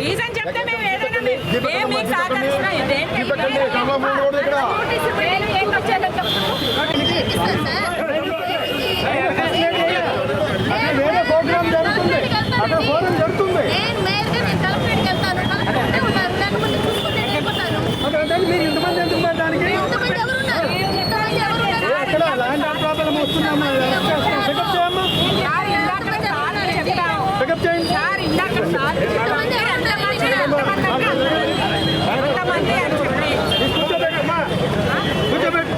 Reason చెప్తే మేము ఏదైనా మేము మీకు సహకరిస్తున్నాం. ప్రోగ్రామ్ జరుగుతుంది, అక్కడ ఫోరం జరుగుతుంది. మీరు ఇంతమంది ఎందుకు దానికి ఎక్కడ ల్యాండ్ ప్రాబ్లం వస్తున్నామా? పికప్ చేయమ్మా, పికప్ చేయండి. కూర్చోబెట్టమ్మా, కూర్చోబెట్టు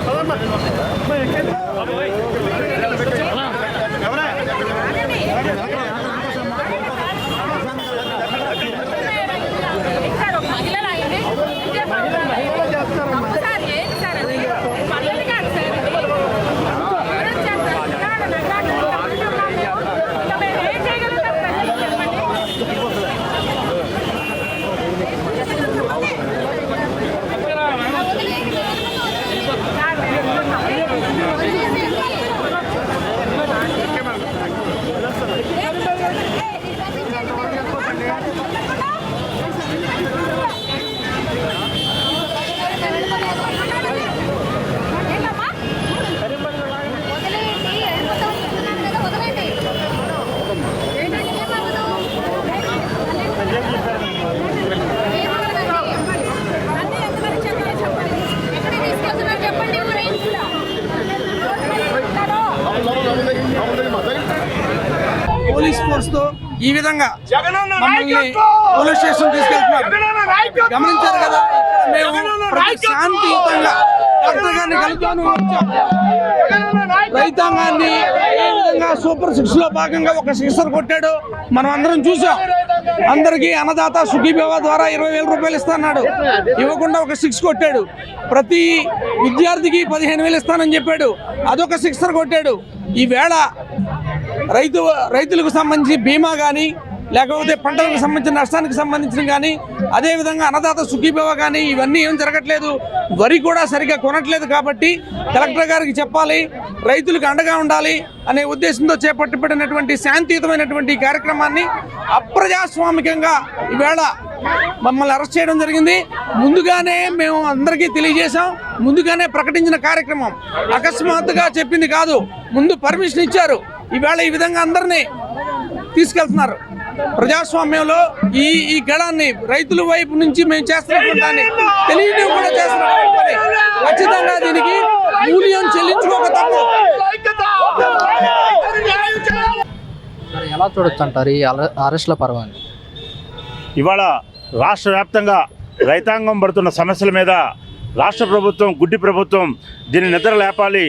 పోలీస్ ఫోర్స్ తో ఈ విధంగా మమ్మల్ని పోలీస్ స్టేషన్ తీసుకెళ్తున్నారు. గమనించారు కదా, మేము శాంతియుతంగా కలెక్టర్ గారిని కలుపుతాను వచ్చాం. రైతాంగాన్ని ఏ విధంగా సూపర్ 6 లో భాగంగా ఒక సిక్సర్ కొట్టాడు మనం అందరం చూసాం. అందరికీ అన్నదాత సుఖీభవ ద్వారా 20,000 రూపాయలు ఇస్తాన్నాడు, ఇవ్వకుండా ఒక 6 కొట్టాడు. ప్రతి విద్యార్థికి 15,000 ఇస్తానని చెప్పాడు, అదొక సిక్సర్ కొట్టాడు. ఈవేళ రైతులకు సంబంధించి బీమా కానీ, లేకపోతే పంటలకు సంబంధించిన నష్టానికి సంబంధించిన కానీ, అదేవిధంగా అన్నదాత సుఖీభవ కానీ ఇవన్నీ ఏం జరగట్లేదు. వరి కూడా సరిగ్గా కొనట్లేదు. కాబట్టి కలెక్టర్ గారికి చెప్పాలి, రైతులకు అండగా ఉండాలి అనే ఉద్దేశంతో చేపట్టబడినటువంటి శాంతియుతమైనటువంటి కార్యక్రమాన్ని అప్రజాస్వామికంగా ఈవేళ మమ్మల్ని అరెస్ట్ చేయడం జరిగింది. ముందుగానే మేము అందరికీ తెలియజేశాం, ముందుగానే ప్రకటించిన కార్యక్రమం, అకస్మాత్తుగా చెప్పింది కాదు. ముందు పర్మిషన్ ఇచ్చారు. ఈవేళ ఈ విధంగా అందరినీ తీసుకెళ్తున్నారు. ప్రజాస్వామ్యంలో ఈ గళాన్ని రైతుల వైపు నుంచి మేము చేస్తున్నటువంటి దాన్ని తెలియని కూడా చేస్తున్నటువంటి ఖచ్చితంగా దీనికి మూల్యం చెల్లించుకోక తప్పదు. ఎలా చూడొచ్చు అంటారు ఈ అరెస్ట్ల పర్వాన్ని? ఇవాళ రాష్ట్ర వ్యాప్తంగా రైతాంగం పడుతున్న సమస్యల మీద రాష్ట్ర ప్రభుత్వం, గుడ్డి ప్రభుత్వం దీన్ని నిద్ర లేపాలి,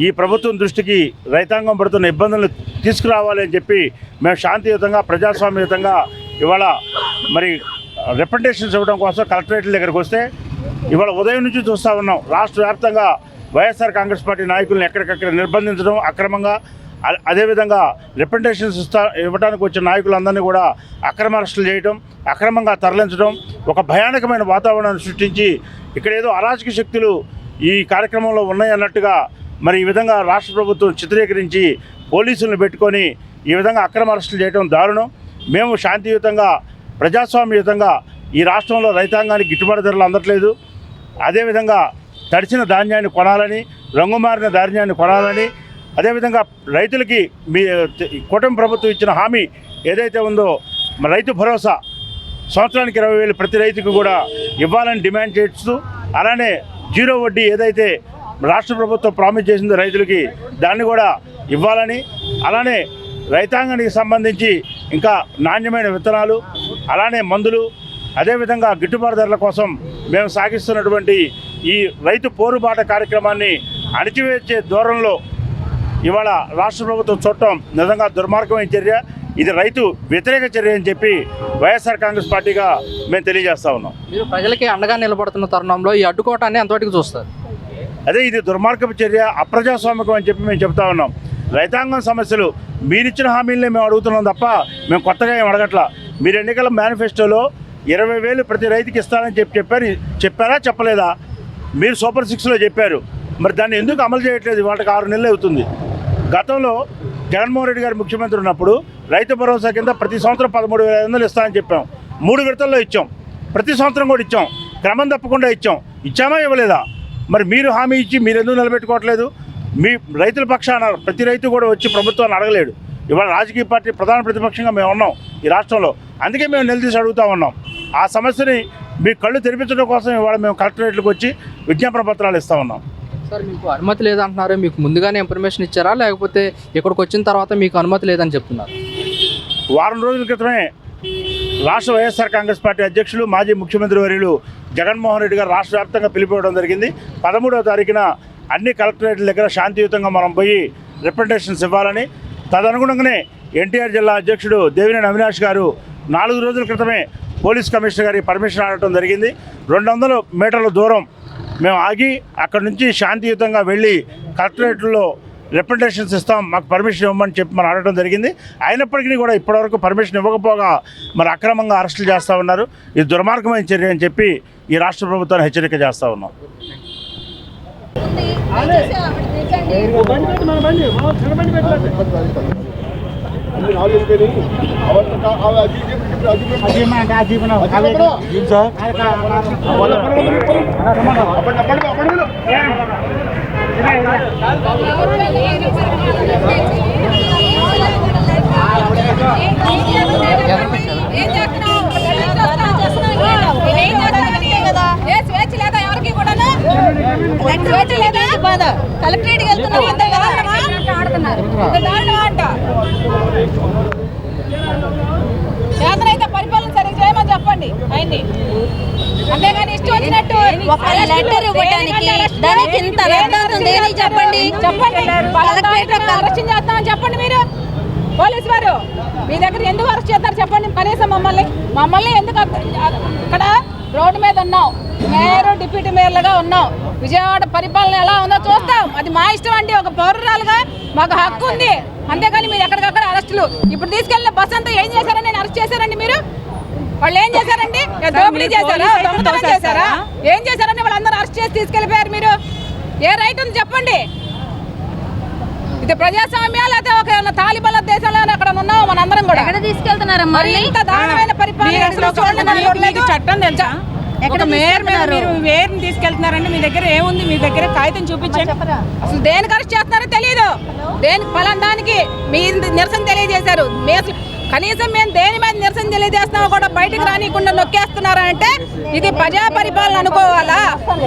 ఈ ప్రభుత్వం దృష్టికి రైతాంగం పడుతున్న ఇబ్బందులను తీసుకురావాలి అని చెప్పి మేము శాంతియుతంగా, ప్రజాస్వామ్యయుతంగా ఇవాళ మరి రిప్రజెంటేషన్స్ ఇవ్వడం కోసం కలెక్టరేట్ల దగ్గరికి వస్తే ఇవాళ ఉదయం నుంచి చూస్తూ ఉన్నాం. రాష్ట్ర వ్యాప్తంగా వైఎస్ఆర్ కాంగ్రెస్ పార్టీ నాయకులను ఎక్కడికక్కడ నిర్బంధించడం అక్రమంగా, అదేవిధంగా రిప్రజెంటేషన్స్ ఇవ్వడానికి వచ్చిన నాయకులందరినీ కూడా అక్రమ అరెస్టులు చేయడం, అక్రమంగా తరలించడం, ఒక భయానకమైన వాతావరణాన్ని సృష్టించి ఇక్కడ ఏదో అరాజక శక్తులు ఈ కార్యక్రమంలో ఉన్నాయన్నట్టుగా మరి ఈ విధంగా రాష్ట్ర ప్రభుత్వం చిత్రీకరించి పోలీసులను పెట్టుకొని ఈ విధంగా అక్రమ అరెస్టులు చేయడం దారుణం. మేము శాంతియుతంగా, ప్రజాస్వామ్యయుతంగా ఈ రాష్ట్రంలో రైతాంగానికి గిట్టుబాటు ధరలు అందట్లేదు. అదేవిధంగా తడిచిన ధాన్యాన్ని కొనాలని, రంగుమారిన ధాన్యాన్ని కొనాలని, అదేవిధంగా రైతులకి కూటమి ప్రభుత్వం ఇచ్చిన హామీ ఏదైతే ఉందో రైతు భరోసా సంవత్సరానికి 20,000 ప్రతి రైతుకు కూడా ఇవ్వాలని డిమాండ్ చేస్తూ, అలానే జీరో వడ్డీ ఏదైతే రాష్ట్ర ప్రభుత్వం ప్రామిస్ చేసిందో రైతులకి దాన్ని కూడా ఇవ్వాలని, అలానే రైతాంగానికి సంబంధించి ఇంకా నాణ్యమైన విత్తనాలు, అలానే మందులు, అదేవిధంగా గిట్టుబాటు ధరల కోసం మేము సాగిస్తున్నటువంటి ఈ రైతు పోరుబాట కార్యక్రమాన్ని అణిచివేసే దూరంలో ఇవాళ రాష్ట్ర ప్రభుత్వం చూడటం నిజంగా దుర్మార్గమైన చర్య. ఇది రైతు వ్యతిరేక చర్య అని చెప్పి వైఎస్ఆర్ కాంగ్రెస్ పార్టీగా మేము తెలియజేస్తా ఉన్నాం. మీరు ప్రజలకి అండగా నిలబడుతున్న తరుణంలో ఈ అడ్డుకోవటాన్ని ఎంతవరకు చూస్తారు? అదే ఇది దుర్మార్గపు చర్య, అప్రజాస్వామికం అని చెప్పి మేము చెప్తా ఉన్నాం. రైతాంగం సమస్యలు మీరిచ్చిన హామీలనే మేము అడుగుతున్నాం తప్ప మేము కొత్తగా ఏం అడగట్లా. మీరు ఎన్నికల మేనిఫెస్టోలో 20,000 ప్రతి రైతుకి ఇస్తానని చెప్పారా చెప్పలేదా? మీరు సూపర్ 6లో చెప్పారు, మరి దాన్ని ఎందుకు అమలు చేయట్లేదు? వాటికి 6 నెలలు అవుతుంది. గతంలో జగన్మోహన్ రెడ్డి గారు ముఖ్యమంత్రి ఉన్నప్పుడు రైతు భరోసా కింద ప్రతి సంవత్సరం 13,500 ఇస్తానని చెప్పాం. 3 విడతల్లో ఇచ్చాం, ప్రతి సంవత్సరం కూడా ఇచ్చాం, క్రమం తప్పకుండా ఇచ్చామా ఇవ్వలేదా? మరి మీరు హామీ ఇచ్చి మీరు ఎందుకు నిలబెట్టుకోవట్లేదు? మీ రైతుల పక్షాన ప్రతి రైతు కూడా వచ్చి ప్రభుత్వాన్ని అడగలేడు. ఇవాళ రాజకీయ పార్టీ ప్రధాన ప్రతిపక్షంగా మేము ఉన్నాం ఈ రాష్ట్రంలో, అందుకే మేము నిలదీసి అడుగుతూ ఉన్నాం. ఆ సమస్యని మీ కళ్ళు తెరిపించడం కోసం ఇవాళ మేము కలెక్టరేట్లకు వచ్చి విజ్ఞాపన పత్రాలు ఇస్తూ ఉన్నాం. సార్ మీకు అనుమతి లేదంటున్నారు, మీకు ముందుగానే ఇన్ఫర్మేషన్ ఇచ్చారా లేకపోతే ఇక్కడికి వచ్చిన తర్వాత మీకు అనుమతి లేదని చెప్తున్నారు? వారం రోజుల క్రితమే రాష్ట్ర వైఎస్ఆర్ కాంగ్రెస్ పార్టీ అధ్యక్షులు మాజీ ముఖ్యమంత్రి వర్యులు జగన్మోహన్ రెడ్డి గారు రాష్ట్ర వ్యాప్తంగా పిలిపివ్వడం జరిగింది. 13వ తారీఖున అన్ని కలెక్టరేట్ల దగ్గర శాంతియుతంగా మనం పోయి రిప్రజెంటేషన్స్ ఇవ్వాలని, తదనుగుణంగానే ఎన్టీఆర్ జిల్లా అధ్యక్షుడు దేవినేని అవినాష్ గారు 4 రోజుల క్రితమే పోలీస్ కమిషనర్ గారికి పర్మిషన్ అడగడం జరిగింది. 200 మీటర్ల దూరం మేము ఆగి అక్కడి నుంచి శాంతియుతంగా వెళ్ళి కలెక్టరేట్లో రిప్రజెంటేషన్స్ ఇస్తాం, మాకు పర్మిషన్ ఇవ్వమని చెప్పి మనం అడగడం జరిగింది. అయినప్పటికీ కూడా ఇప్పటివరకు పర్మిషన్ ఇవ్వకపోగా మరి అక్రమంగా అరెస్టులు చేస్తూ ఉన్నారు. ఇది దుర్మార్గమైన చర్య అని చెప్పి ఈ రాష్ట్ర ప్రభుత్వాన్ని హెచ్చరిక చేస్తూ ఉన్నాం. కలెక్టరేట్ చేతనైతే పరిపాలన సరిగ్గా చేయమని చెప్పండి ఆయన్ని, అంతేగాని ఇష్టం వచ్చినట్టు ఒక లెటర్ ఇవ్వడానికి దానికి ఇంత చెప్పండి. అరెస్ట్ చేస్తామని చెప్పండి. మీరు పోలీసు వారు మీ దగ్గర ఎందుకు అరెస్ట్ చేస్తారు చెప్పండి. కనీసం మమ్మల్ని ఎందుకు అక్కడ రోడ్డు మీద ఉన్నాం, మేయర్ డిప్యూటీ మేయర్లుగా ఉన్నాం, విజయవాడ పరిపాలన ఎలా ఉందో చూస్తాం. అది మా ఇష్టం అండి, ఒక పౌరురాలుగా మాకు హక్కు ఉంది. అంతేగాని మీరు ఎక్కడికక్కడ అరెస్టులు. ఇప్పుడు తీసుకెళ్ళిన బస్ అంతా ఏం చేశారని నేను అరెస్ట్ చేశారండి. మీరు వాళ్ళు ఏం చేశారండి? దోపిడీ చేశారా, దొంగతనం చేశారా, ఏం చేశారని వాళ్ళందరూ అరెస్ట్ చేసి తీసుకెళ్ళిపోయారు. మీరు ఏ రైట్ ఉంది చెప్పండి? ఇది ప్రజాస్వామ్య లేకపోతే ఒక తాలిబాన్ దేశంలో అక్కడ ఉన్నాం మనందరం కూడా. ఎక్కడ తీసుకెళ్తున్నారు? మరి ఇంత దారుణమైన పరిపాలన చట్టం తెలుసా? ఎక్కడ మేయర్ మీరు వేరుని తీసుకెళ్తున్నారండి. మీ దగ్గర ఏముంది? మీ దగ్గర కాగితం చూపించండి. అసలు దేనికి అరెస్ట్ చేస్తున్నారో తెలియదు. దేనికి ఫలానికి మీ నిరసన తెలియజేశారు. కనీసం మేము దేని మీద నిరసన తెలియజేస్తున్నామో కూడా బయటకు రానికుండా నొక్కేస్తున్నారంటే ఇది ప్రజా పరిపాలన అనుకోవాలా,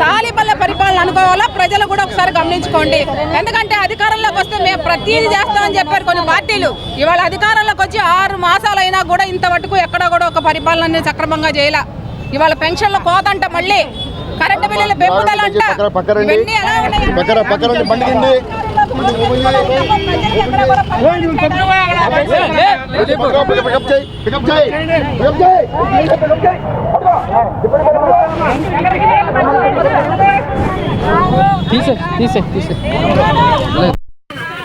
తాలిబాన్ల పరిపాలన అనుకోవాలా? ప్రజలు కూడా ఒకసారి గమనించుకోండి. ఎందుకంటే అధికారంలోకి వస్తే మేము ప్రతిదీ చేస్తామని చెప్పారు కొన్ని పార్టీలు. ఇవాళ అధికారంలోకి వచ్చి 6 మాసాలైనా కూడా ఇంతవరకు ఎక్కడా కూడా ఒక పరిపాలన సక్రమంగా చేయాల. ఇవాళ పెన్షన్ల కోతంట, మళ్ళీ కరెంటు బిల్లుల పెంపుదల అంట. ఇవన్నీ ఎలా తీసే